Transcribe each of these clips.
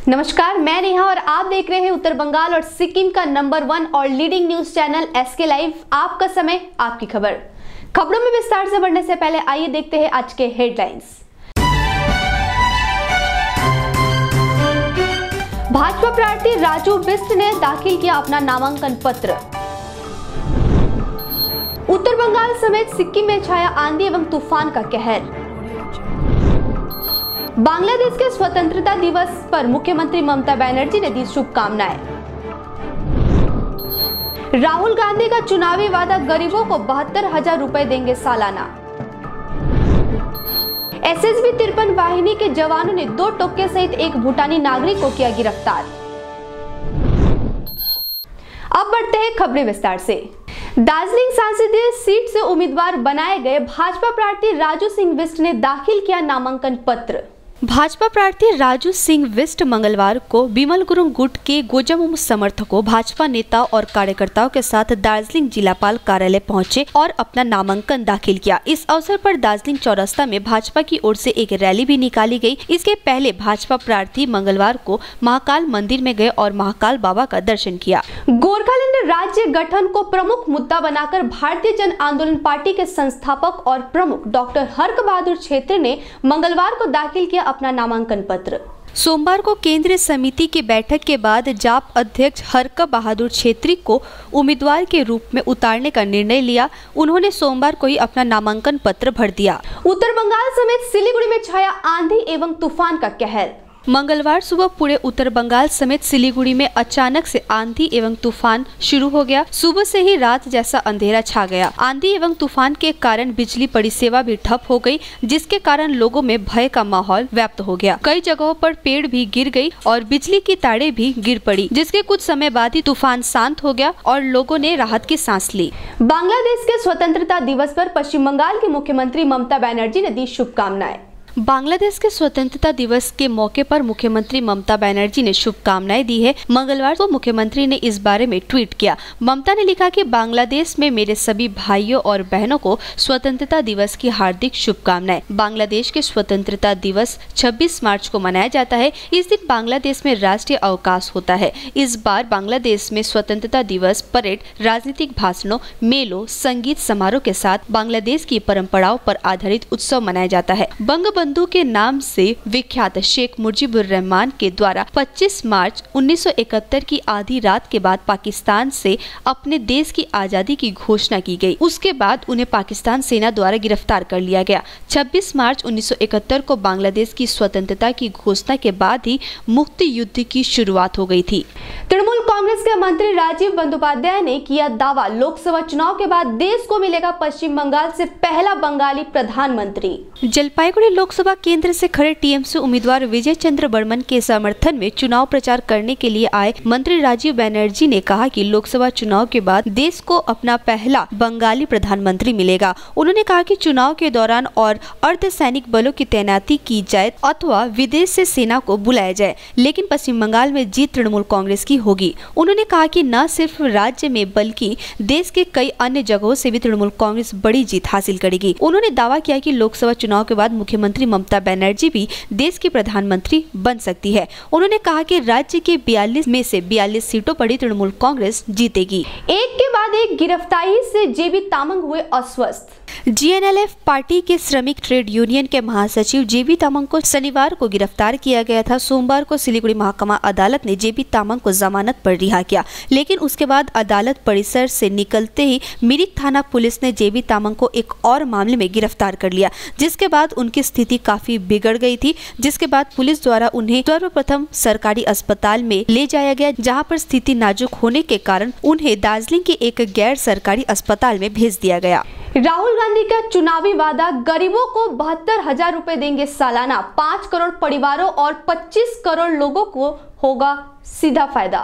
नमस्कार, मैं नेहा और आप देख रहे हैं उत्तर बंगाल और सिक्किम का नंबर 1 और leading news channel SK live. आपका समय, आपकी खबर। खबरों में विस्तार से बढ़ने से पहले आइए देखते हैं आज के हेडलाइंस। भाजपा प्रार्थी राजू बिष्ट ने दाखिल किया अपना नामांकन पत्र। उत्तर बंगाल समेत सिक्किम में छाया आंधी एवं तूफान का कहर। बांग्लादेश के स्वतंत्रता दिवस पर मुख्यमंत्री ममता बनर्जी ने दी शुभकामनाएं। राहुल गांधी का चुनावी वादा, गरीबों को 72,000 रुपए देंगे सालाना। एसएसबी 53 वाहिनी के जवानों ने 2 टोक्के सहित एक भूटानी नागरिक को किया गिरफ्तार। अब बढ़ते हैं खबरें विस्तार से। दार्जिलिंग संसदीय सीट से उम्मीदवार बनाए गए भाजपा प्रार्थी राजू सिंह बिष्ट ने दाखिल किया नामांकन पत्र। भाजपा प्रार्थी राजू सिंह बिष्ट मंगलवार को बिमल गुरुंग गुट के गोजमुम समर्थकों, भाजपा नेता और कार्यकर्ताओं के साथ दार्जिलिंग जिलापाल कार्यालय पहुंचे और अपना नामांकन दाखिल किया। इस अवसर पर दार्जिलिंग चौरास्ता में भाजपा की ओर से एक रैली भी निकाली गई। इसके पहले भाजपा प्रार्थी मंगलवार को महाकाल मंदिर में गए और महाकाल बाबा का दर्शन किया। गोरखालैंड राज्य गठन को प्रमुख मुद्दा बनाकर भारतीय जन आंदोलन पार्टी के संस्थापक और प्रमुख डॉक्टर हर्क बहादुर छेत्री ने मंगलवार को दाखिल किया अपना नामांकन पत्र। सोमवार को केंद्रीय समिति की बैठक के बाद जाप अध्यक्ष हर्क बहादुर छेत्री को उम्मीदवार के रूप में उतारने का निर्णय लिया। उन्होंने सोमवार को ही अपना नामांकन पत्र भर दिया। उत्तर बंगाल समेत सिलीगुड़ी में छाया आंधी एवं तूफान का कहर। मंगलवार सुबह पूरे उत्तर बंगाल समेत सिलीगुड़ी में अचानक से आंधी एवं तूफान शुरू हो गया। सुबह से ही रात जैसा अंधेरा छा गया। आंधी एवं तूफान के कारण बिजली परिसेवा भी ठप हो गई, जिसके कारण लोगों में भय का माहौल व्याप्त हो गया। कई जगहों पर पेड़ भी गिर गई और बिजली की तारें भी गिर पड़ी, जिसके कुछ समय बाद ही तूफान शांत हो गया और लोगों ने राहत की सांस ली। बांग्लादेश के स्वतंत्रता दिवस पर पश्चिम बंगाल की मुख्यमंत्री ममता बनर्जी ने दी शुभकामनाएं। बांग्लादेश के स्वतंत्रता दिवस के मौके पर मुख्यमंत्री ममता बनर्जी ने शुभकामनाएं दी है। मंगलवार को मुख्यमंत्री ने इस बारे में ट्वीट किया। ममता ने लिखा कि बांग्लादेश में मेरे सभी भाइयों और बहनों को स्वतंत्रता दिवस की हार्दिक शुभकामनाएं। बांग्लादेश के स्वतंत्रता दिवस 26 मार्च को मनाया जाता है। इस दिन बांग्लादेश में राष्ट्रीय अवकाश होता है। इस बार बांग्लादेश में स्वतंत्रता दिवस परेड, राजनीतिक भाषणों, मेलों, संगीत समारोह के साथ बांग्लादेश की परंपराओं पर आधारित उत्सव मनाया जाता है। बंधु के नाम से विख्यात शेख मुजीबुर रहमान के द्वारा 25 मार्च 1971 की आधी रात के बाद पाकिस्तान से अपने देश की आजादी की घोषणा की गई। उसके बाद उन्हें पाकिस्तान सेना द्वारा गिरफ्तार कर लिया गया। 26 मार्च 1971 को बांग्लादेश की स्वतंत्रता की घोषणा के बाद ही मुक्ति युद्ध की शुरुआत हो गई थी। तृणमूल कांग्रेस के मंत्री राजीव बंदोपाध्याय ने किया दावा, लोकसभा चुनाव के बाद देश को मिलेगा पश्चिम बंगाल से पहला बंगाली प्रधानमंत्री। जलपाईगुड़ी लोकसभा केंद्र से खड़े टीएमसी उम्मीदवार विजय चंद्र बर्मन के समर्थन में चुनाव प्रचार करने के लिए आए मंत्री राजीव बनर्जी ने कहा कि लोकसभा चुनाव के बाद देश को अपना पहला बंगाली प्रधानमंत्री मिलेगा। उन्होंने कहा कि चुनाव के दौरान और अर्धसैनिक बलों की तैनाती की जाए अथवा विदेश से सेना को बुलाया जाए, लेकिन पश्चिम बंगाल में जीत तृणमूल कांग्रेस की होगी। उन्होंने कहा कि न सिर्फ राज्य में बल्कि देश के कई अन्य जगहों से भी तृणमूल कांग्रेस बड़ी जीत हासिल करेगी। उन्होंने दावा किया कि लोकसभा चुनाव के बाद मुख्यमंत्री ममता बनर्जी भी देश की प्रधानमंत्री बन सकती है। उन्होंने कहा कि राज्य के 42 में से 42 सीटों पर ही तृणमूल कांग्रेस जीतेगी। एक के बाद एक गिरफ्तारी से जेबी तामांग हुए अस्वस्थ। जीएनएलएफ पार्टी के श्रमिक ट्रेड यूनियन के महासचिव जेबी तामांग को शनिवार को गिरफ्तार किया गया था। सोमवार को सिलीगुड़ी महकमा अदालत ने जेबी तामांग को जमानत पर रिहा किया, लेकिन उसके बाद अदालत परिसर से निकलते ही मिरिक थाना पुलिस ने जेबी तामांग को एक और मामले में गिरफ्तार कर लिया, जिसके बाद उनकी स्थिति काफी बिगड़ गई थी। जिसके बाद पुलिस द्वारा उन्हें सर्वप्रथम सरकारी अस्पताल में ले जाया गया, जहां पर स्थिति नाजुक होने के कारण उन्हें दार्जिलिंग के एक गैर सरकारी अस्पताल में भेज दिया गया। राहुल गांधी का चुनावी वादा, गरीबों को 72,000 रुपए देंगे सालाना। 5 करोड़ परिवारों और 25 करोड़ लोगों को होगा सीधा फायदा।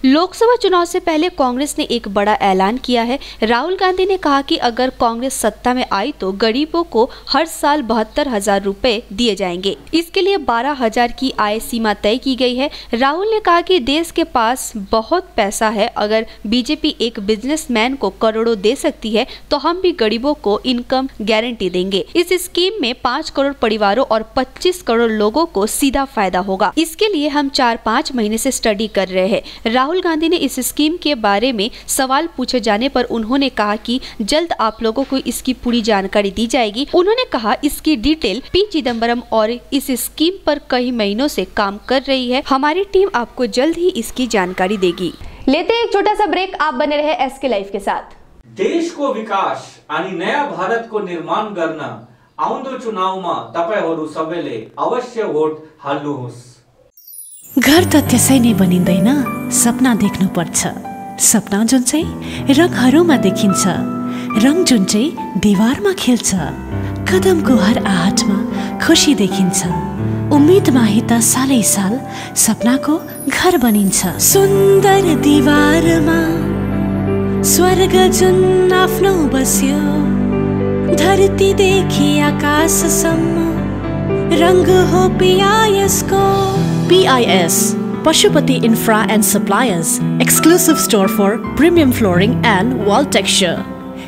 लोकसभा चुनाव से पहले कांग्रेस ने एक बड़ा ऐलान किया है। राहुल गांधी ने कहा कि अगर कांग्रेस सत्ता में आई तो गरीबों को हर साल 72,000 रुपए दिए जाएंगे। इसके लिए 12,000 की आय सीमा तय की गई है। राहुल ने कहा कि देश के पास बहुत पैसा है, अगर बीजेपी एक बिजनेसमैन को करोड़ों दे सकती है तो हम भी गरीबों को इनकम गारंटी देंगे। इस स्कीम में 5 करोड़ परिवारों और 25 करोड़ लोगों को सीधा फायदा होगा। इसके लिए हम 4-5 महीने से स्टडी कर रहे हैं। राहुल गांधी ने इस स्कीम के बारे में सवाल पूछे जाने पर उन्होंने कहा कि जल्द आप लोगों को इसकी पूरी जानकारी दी जाएगी। उन्होंने कहा इसकी डिटेल पी चिदम्बरम और इस स्कीम पर कई महीनों से काम कर रही है। हमारी टीम आपको जल्द ही इसकी जानकारी देगी। लेते हैं एक छोटा सा ब्रेक, आप बने रहे SK लाइव के साथ। देश को विकास आणि नया भारत को निर्माण गर्न आउँदो चुनावमा तपाईहरु सबैले अवश्य भोट हाल्नुहोस्। घर त त्यसै नै बनिँदैन, सपना देख्नुपर्छ। सपना जुन चाहिँ रङहरूमा देखिन्छ, रङ जुन चाहिँ दिवारमा खिल्छ। कदमको हर आहटमा खुसी देखिन्छ। उम्मेदमा त सालै साल सपनाको घर बनिन्छ। सुन्दर दिवारमा स्वर्ग जुन आफ्नो बस्यो, धरतीदेखि आकाशसम्म रंग हो PIS को। PIS, Pashupati Infra and Suppliers, exclusive store for premium flooring and wall texture.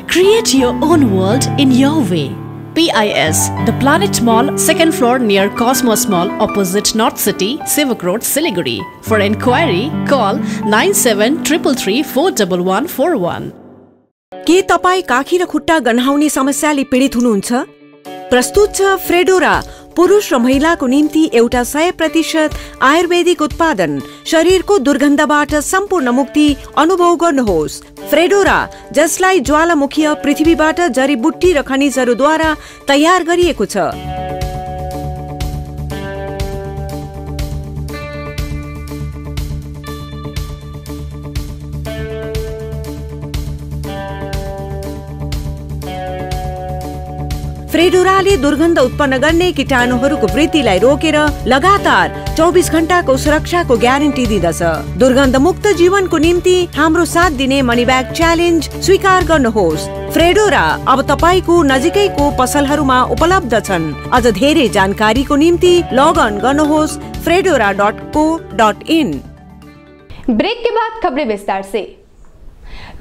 Create your own world in your way. PIS, The Planet Mall, 2nd floor near Cosmos Mall, opposite North City, Sivak Road, Siliguri. For enquiry, call 9733 41141. के तपाई काखी र खुट्टा गन्हाउने समस्याले पीडित हुनुहुन्छ? प्रस्तुत छ फ्रेडोरा, पुरुष र महिलाको निम्ति एउटा 100% आयुर्वेदिक उत्पादन। शरीरको दुर्गन्धबाट सम्पूर्ण मुक्ति अनुभव गर्नुहोस्। फ्रेडोरा, जसलाई ज्वालामुखीय पृथ्वीबाट जडीबुट्टी र खनिजहरूद्वारा तयार गरिएको छ। फ्रेडोराले दुर्गन्ध उत्पन्न गर्ने कीटाणुहरूको वृद्धिलाई रोकेर लगातार 24 घण्टाको सुरक्षाको ग्यारेन्टी दिँदछ। दुर्गन्ध मुक्त जीवनको निम्ति हाम्रो साथ दिने मनी ब्याग च्यालेन्ज स्वीकार गर्नुहोस्। फ्रेडोरा अब तपाईको नजिकैको पसलहरूमा उपलब्ध छन्। अझ धेरै जानकारीको निम्ति लगअन गर्नुहोस् fredora.co.in। ब्रेक के बाद खबरें विस्तार से।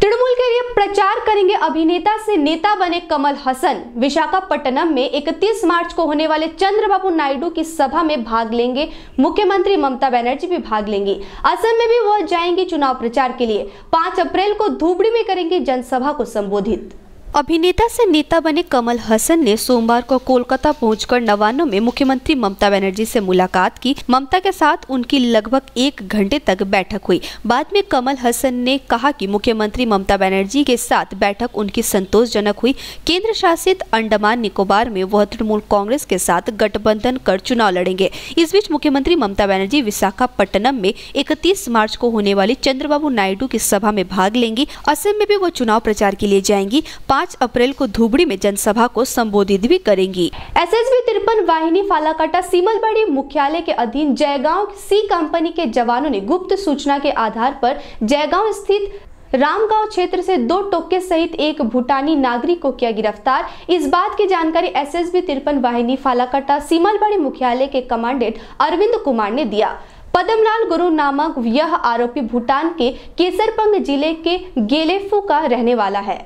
तृणमूल के लिए प्रचार करेंगे अभिनेता से नेता बने कमल हसन। विशाखापट्टनम में 31 मार्च को होने वाले चंद्रबाबू नायडू की सभा में भाग लेंगे। मुख्यमंत्री ममता बनर्जी भी भाग लेंगी। असम में भी वह जाएंगी चुनाव प्रचार के लिए। 5 अप्रैल को धूबड़ी में करेंगे जनसभा को संबोधित। अभिनेता से नेता बने कमल हसन ने सोमवार को कोलकाता पहुंचकर नवान्नों में मुख्यमंत्री ममता बनर्जी से मुलाकात की। ममता के साथ उनकी लगभग 1 घंटे तक बैठक हुई। बाद में कमल हसन ने कहा कि मुख्यमंत्री ममता बनर्जी के साथ बैठक उनकी संतोषजनक हुई। केंद्र शासित अंडमान निकोबार में वह तृणमूल कांग्रेस के साथ गठबंधन कर चुनाव लड़ेंगे। इस बीच मुख्यमंत्री ममता बनर्जी विशाखापट्टनम में 31 मार्च को होने वाली चंद्रबाबू नायडू की सभा में भाग लेंगी। असम में भी वो चुनाव प्रचार के लिए जाएंगी। 5 अप्रैल को धूबड़ी में जनसभा को संबोधित भी करेंगी। SSB 53 वाहिनी फालाकाटा सीमलबड़ी मुख्यालय के अधीन जयगांव सी कंपनी के जवानों ने गुप्त सूचना के आधार पर जयगांव स्थित रामगांव क्षेत्र से 2 टोके सहित एक भूटानी नागरिक को किया गिरफ्तार। इस बात की जानकारी SSB 53 वाहिनी फालाकाटा सीमलबड़ी मुख्यालय के कमांडेंट अरविंद कुमार ने दिया। पदमलाल गुरु नामक यह आरोपी भूटान के केसरपंग जिले के गेलेफू का रहने वाला है।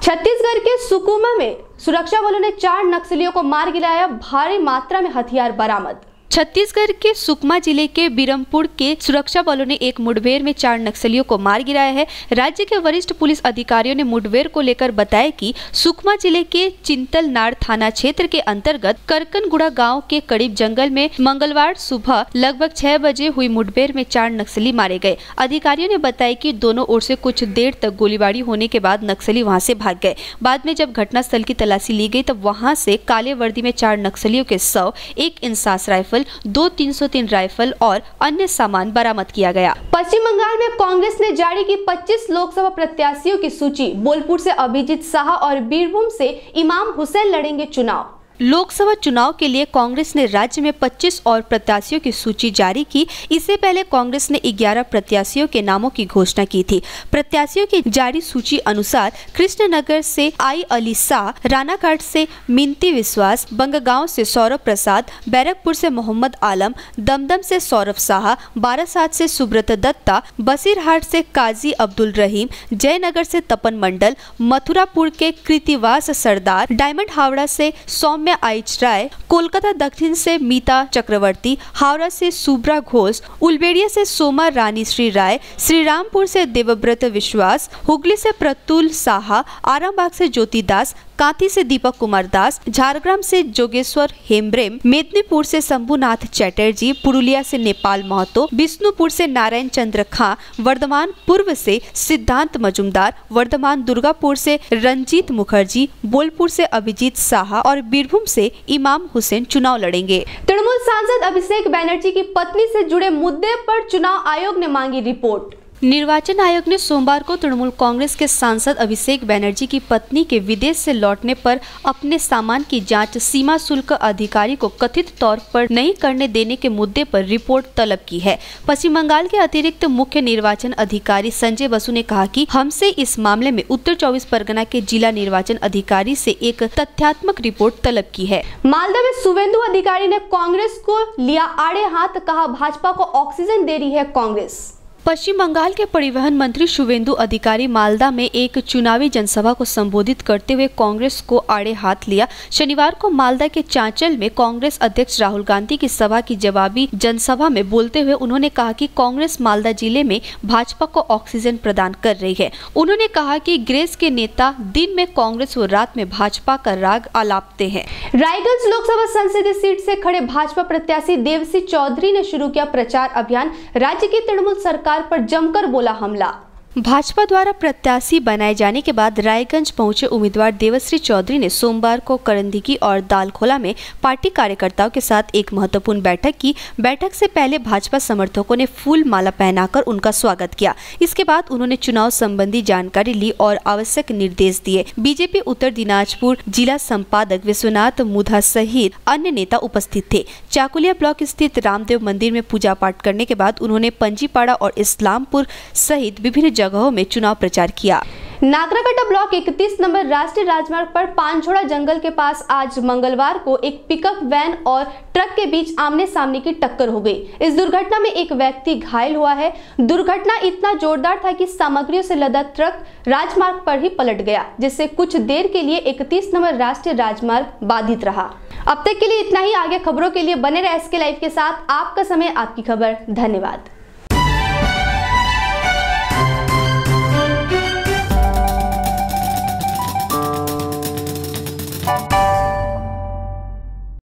छत्तीसगढ़ के सुकमा में सुरक्षा बलों ने 4 नक्सलियों को मार गिराया। भारी मात्रा में हथियार बरामद। छत्तीसगढ़ के सुकमा जिले के बिरमपुर के सुरक्षा बलों ने एक मुठभेड़ में 4 नक्सलियों को मार गिराया है। राज्य के वरिष्ठ पुलिस अधिकारियों ने मुठभेड़ को लेकर बताया कि सुकमा जिले के चिंतलनाड़ थाना क्षेत्र के अंतर्गत करकनगुड़ा गांव के करीब जंगल में मंगलवार सुबह लगभग 6 बजे हुई मुठभेड़ में 4 नक्सली मारे गए। अधिकारियों ने बताया कि दोनों ओर से कुछ देर तक गोलीबारी होने के बाद नक्सली वहां से भाग गए। बाद में जब घटनास्थल की तलाशी ली गई तब वहां से काले वर्दी में 4 नक्सलियों के शव, 1 इंसास राइफल, 2 303 राइफल और अन्य सामान बरामद किया गया। पश्चिम बंगाल में कांग्रेस ने जारी की 25 लोकसभा प्रत्याशियों की सूची। बोलपुर से अभिजीत शाह और बीरभूम से इमाम हुसैन लड़ेंगे चुनाव। लोकसभा चुनाव के लिए कांग्रेस ने राज्य में 25 और प्रत्याशियों की सूची जारी की। इससे पहले कांग्रेस ने 11 प्रत्याशियों के नामों की घोषणा की थी। प्रत्याशियों की जारी सूची अनुसार कृष्णनगर से आई अली शाह, रानाघाट से मिंती विश्वास, बंगगांव से सौरभ प्रसाद, बैरकपुर से मोहम्मद आलम, दमदम से सौरभ शाह, बारासात से सुब्रत दत्ता, बसीरहाट से काजी अब्दुल रहीम, जयनगर से तपन मंडल, मथुरापुर के कृतिवास सरदार, डायमंड हावड़ा से सौम्य आइच राय, कोलकाता दक्षिण से मीता चक्रवर्ती, हावड़ा से सुब्रा घोष, उलबेड़िया से सोमा रानी श्री राय, श्रीरामपुर से देवव्रत विश्वास, हुगली से प्रतुल साहा, आरामबाग से ज्योति दास, कांती से दीपक कुमार दास, झारग्राम से जोगेश्वर हेम्ब्रेम, मेदिनीपुर से शंभुनाथ चैटर्जी, पुरुलिया से नेपाल महतो, विष्णुपुर से नारायण चंद्र खां, वर्धमान पूर्व से सिद्धांत मजुमदार, वर्धमान दुर्गापुर से रंजीत मुखर्जी, बोलपुर से अभिजीत साहा और बीरभूम से इमाम हुसैन चुनाव लड़ेंगे। तृणमूल सांसद अभिषेक बैनर्जी की पत्नी से जुड़े मुद्दे पर चुनाव आयोग ने मांगी रिपोर्ट। निर्वाचन आयोग ने सोमवार को तृणमूल कांग्रेस के सांसद अभिषेक बैनर्जी की पत्नी के विदेश से लौटने पर अपने सामान की जांच सीमा शुल्क अधिकारी को कथित तौर पर नहीं करने देने के मुद्दे पर रिपोर्ट तलब की है। पश्चिम बंगाल के अतिरिक्त मुख्य निर्वाचन अधिकारी संजय बसु ने कहा कि हमसे इस मामले में उत्तर 24 परगना के जिला निर्वाचन अधिकारी से एक तथ्यात्मक रिपोर्ट तलब की है। मालदा में शुवेंदु अधिकारी ने कांग्रेस को लिया आड़े हाथ, कहा भाजपा को ऑक्सीजन दे रही है कांग्रेस। पश्चिम बंगाल के परिवहन मंत्री शुवेंदु अधिकारी मालदा में एक चुनावी जनसभा को संबोधित करते हुए कांग्रेस को आड़े हाथ लिया। शनिवार को मालदा के चांचल में कांग्रेस अध्यक्ष राहुल गांधी की सभा की जवाबी जनसभा में बोलते हुए उन्होंने कहा कि कांग्रेस मालदा जिले में भाजपा को ऑक्सीजन प्रदान कर रही है। उन्होंने कहा कि ग्रेस के नेता दिन में कांग्रेस व रात में भाजपा का राग आलापते हैं। रायगंज लोकसभा संसदीय सीट से खड़े भाजपा प्रत्याशी देवसी चौधरी ने शुरू किया प्रचार अभियान। राज्य की तृणमूल सरकार पर जमकर बोला हमला। भाजपा द्वारा प्रत्याशी बनाए जाने के बाद रायगंज पहुंचे उम्मीदवार देवश्री चौधरी ने सोमवार को करंदीकी और दालखोला में पार्टी कार्यकर्ताओं के साथ एक महत्वपूर्ण बैठक की। बैठक से पहले भाजपा समर्थकों ने फूल माला पहनाकर उनका स्वागत किया। इसके बाद उन्होंने चुनाव संबंधी जानकारी ली और आवश्यक निर्देश दिए। बीजेपी उत्तर दिनाजपुर जिला संपादक विश्वनाथ मुधा सहित अन्य नेता उपस्थित थे। चाकुलिया ब्लॉक स्थित रामदेव मंदिर में पूजा पाठ करने के बाद उन्होंने पंजीपाड़ा और इस्लामपुर सहित विभिन्न जगहों में चुनाव प्रचार किया। नागराकटा ब्लॉक 31 नंबर राष्ट्रीय राजमार्ग पर पानछोड़ा जंगल के पास आज मंगलवार को एक पिकअप वैन और ट्रक के बीच आमने सामने की टक्कर हो गई। इस दुर्घटना में एक व्यक्ति घायल हुआ है। दुर्घटना इतना जोरदार था कि सामग्रियों से लदा ट्रक राजमार्ग पर ही पलट गया, जिससे कुछ देर के लिए 31 नंबर राष्ट्रीय राजमार्ग बाधित रहा। अब तक के लिए इतना ही। आगे खबरों के लिए बने रहे SK लाइव के साथ। आपका समय, आपकी खबर। धन्यवाद।